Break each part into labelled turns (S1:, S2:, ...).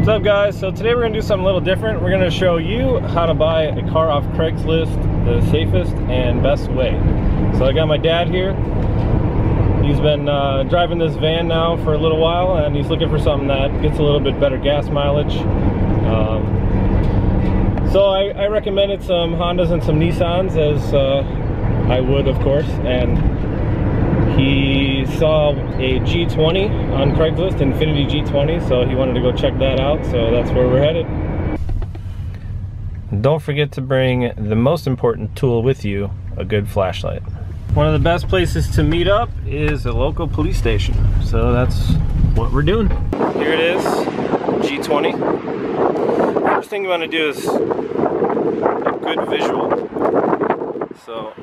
S1: What's up, guys? So today we're gonna do something a little different. We're gonna show you how to buy a car off Craigslist the safest and best way. So I got my dad here. He's been driving this van now for a little while, and he's looking for something that gets a little bit better gas mileage. So I recommended some Hondas and some Nissans, as I would, of course, and he saw a G20 on Craigslist, Infiniti G20, so he wanted to go check that out, so that's where we're headed. Don't forget to bring the most important tool with you, a good flashlight. One of the best places to meet up is a local police station, so that's what we're doing. Here it is, G20. First thing you want to do is a good visual. So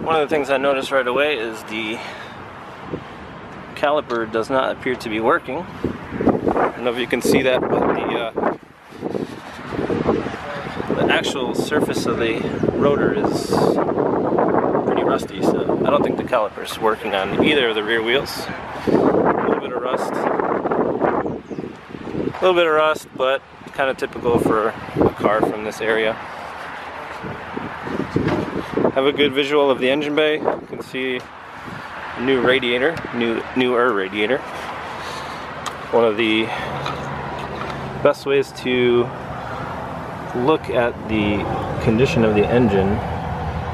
S1: one of the things I noticed right away is the caliper does not appear to be working. I don't know if you can see that, but the actual surface of the rotor is pretty rusty, so I don't think the caliper is working on either of the rear wheels. A little bit of rust, but kind of typical for a car from this area. Have a good visual of the engine bay. You can see new radiator, newer radiator. One of the best ways to look at the condition of the engine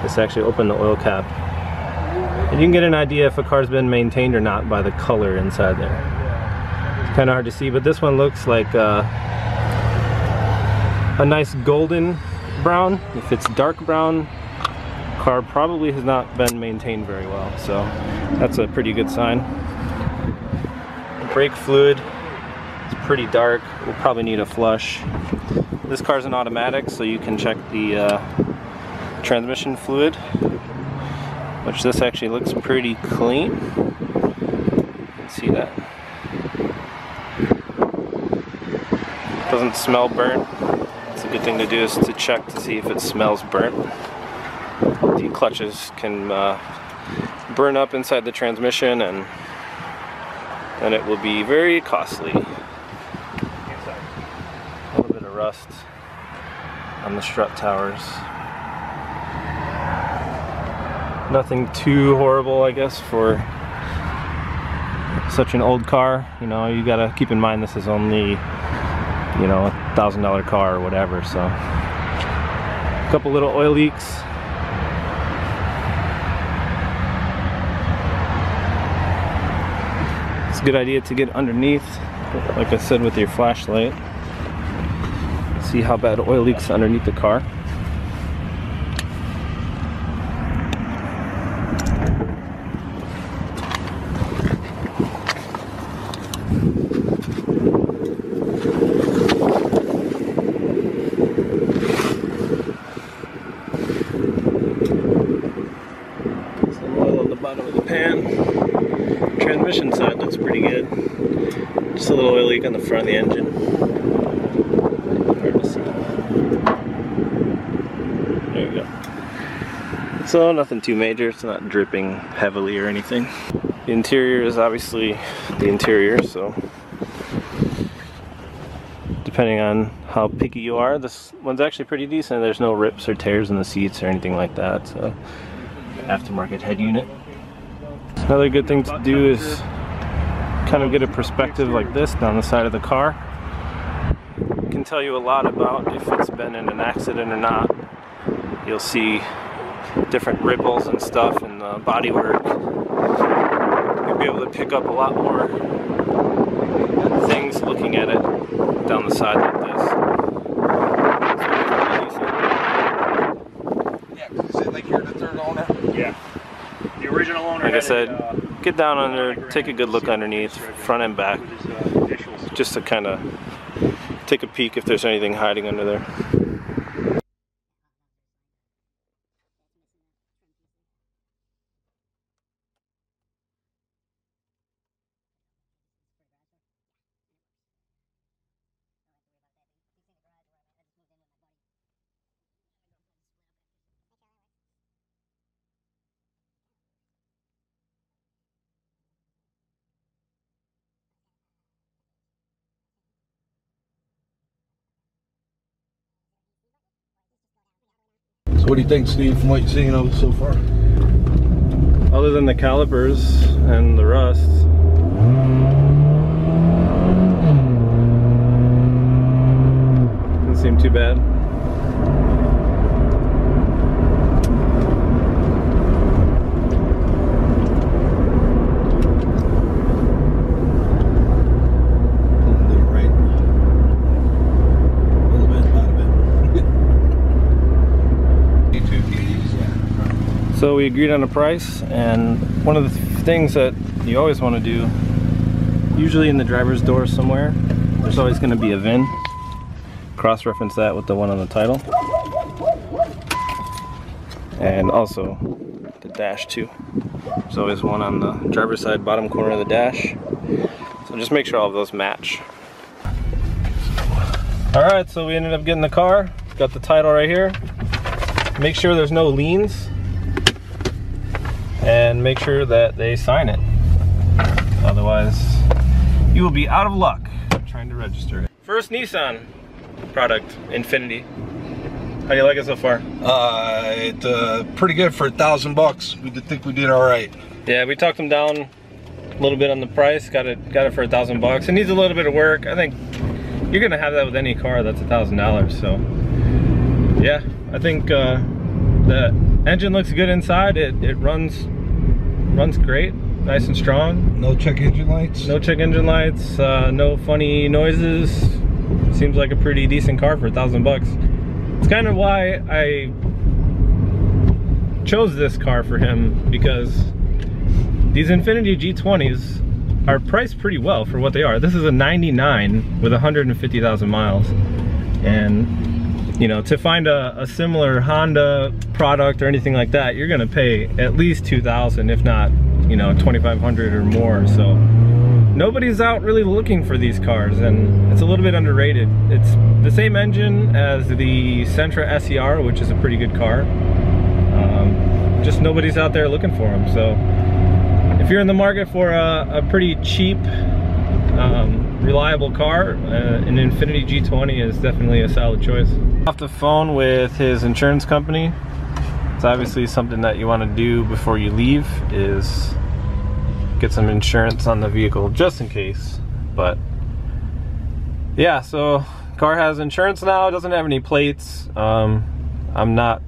S1: is to actually open the oil cap, and you can get an idea if a car's been maintained or not by the color inside there. It's kind of hard to see, but this one looks like a nice golden brown. If it's dark brown, car probably has not been maintained very well, so that's a pretty good sign. Brake fluid is pretty dark. We'll probably need a flush. This car's an automatic, so you can check the transmission fluid, which this actually looks pretty clean. You can see that. Doesn't smell burnt. It's a good thing to do, is to check to see if it smells burnt. The clutches can burn up inside the transmission, and it will be very costly. A little bit of rust on the strut towers. Nothing too horrible, I guess, for such an old car. You know, you gotta keep in mind this is only, you know, $1,000 car or whatever, so. A couple little oil leaks. It's a good idea to get underneath, like I said, with your flashlight. See how bad oil leaks underneath the car. Some oil on the bottom of the pan. Transmission side looks pretty good. Just a little oil leak on the front of the engine. Hard to see. There we go. So nothing too major. It's not dripping heavily or anything. The interior is obviously the interior, so depending on how picky you are, this one's actually pretty decent. There's no rips or tears in the seats or anything like that. So aftermarket head unit. Another good thing to do is kind of get a perspective like this down the side of the car. It can tell you a lot about if it's been in an accident or not. You'll see different ripples and stuff in the bodywork. You'll be able to pick up a lot more things looking at it down the side like this.
S2: Yeah, because is it like you're the third owner?
S3: Yeah. The original owner,
S1: like I said, get down under, take a good look underneath, front and back, just to kind of take a peek if there's anything hiding under there.
S2: What do you think, Steve, from what you've seen of it so far?
S1: Other than the calipers and the rust, doesn't seem too bad. So we agreed on a price, and one of the things that you always want to do, usually in the driver's door somewhere, there's always going to be a VIN. Cross-reference that with the one on the title. And also the dash too. There's always one on the driver's side bottom corner of the dash. So just make sure all of those match. Alright, so we ended up getting the car. Got the title right here. Make sure there's no liens. And make sure that they sign it. Otherwise, you will be out of luck trying to register it. First Nissan product, Infiniti. How do you like it so far?
S2: It's pretty good for $1,000. We think we did all right.
S1: Yeah, we talked them down a little bit on the price. Got it for $1,000. It needs a little bit of work. I think you're gonna have that with any car that's $1,000. So yeah, I think the engine looks good inside. It runs great, nice and strong.
S2: No check engine lights?
S1: No check engine lights, no funny noises. Seems like a pretty decent car for $1,000. It's kind of why I chose this car for him, because these Infiniti G20s are priced pretty well for what they are. This is a 99 with 150,000 miles. And you know, to find a similar Honda product or anything like that, you're gonna pay at least $2,000, if not, you know, $2,500 or more. So nobody's out really looking for these cars, and it's a little bit underrated. It's the same engine as the Sentra SER, which is a pretty good car. Just nobody's out there looking for them. So if you're in the market for a pretty cheap, reliable car, an Infiniti G20 is definitely a solid choice. Off the phone with his insurance company. It's obviously something that you want to do before you leave, is get some insurance on the vehicle just in case. But yeah, so car has insurance now. It doesn't have any plates. I'm not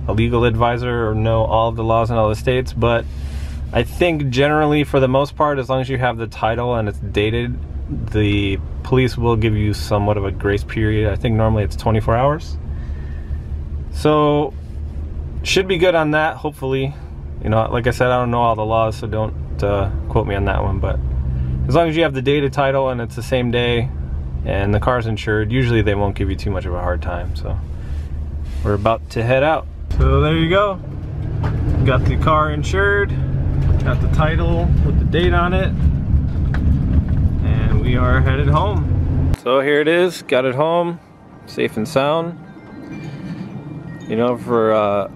S1: a legal advisor or know all of the laws in all the states, but I think generally, for the most part, as long as you have the title and it's dated, the police will give you somewhat of a grace period. I think normally it's 24 hours. So should be good on that, hopefully. You know, like I said, I don't know all the laws, so don't quote me on that one. But as long as you have the dated title and it's the same day and the car's insured, usually they won't give you too much of a hard time. So we're about to head out. So there you go. Got the car insured. Got the title with the date on it, and we are headed home. So here it is, got it home, safe and sound. You know, for a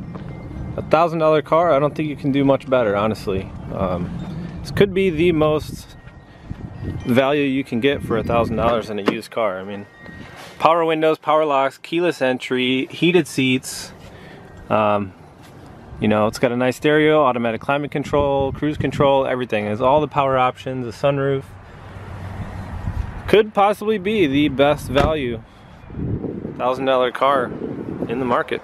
S1: $1,000 car, I don't think you can do much better, honestly. This could be the most value you can get for $1,000 in a used car. I mean, power windows, power locks, keyless entry, heated seats. You know, it's got a nice stereo, automatic climate control, cruise control, everything. It has all the power options, a sunroof. Could possibly be the best value $1,000 car in the market.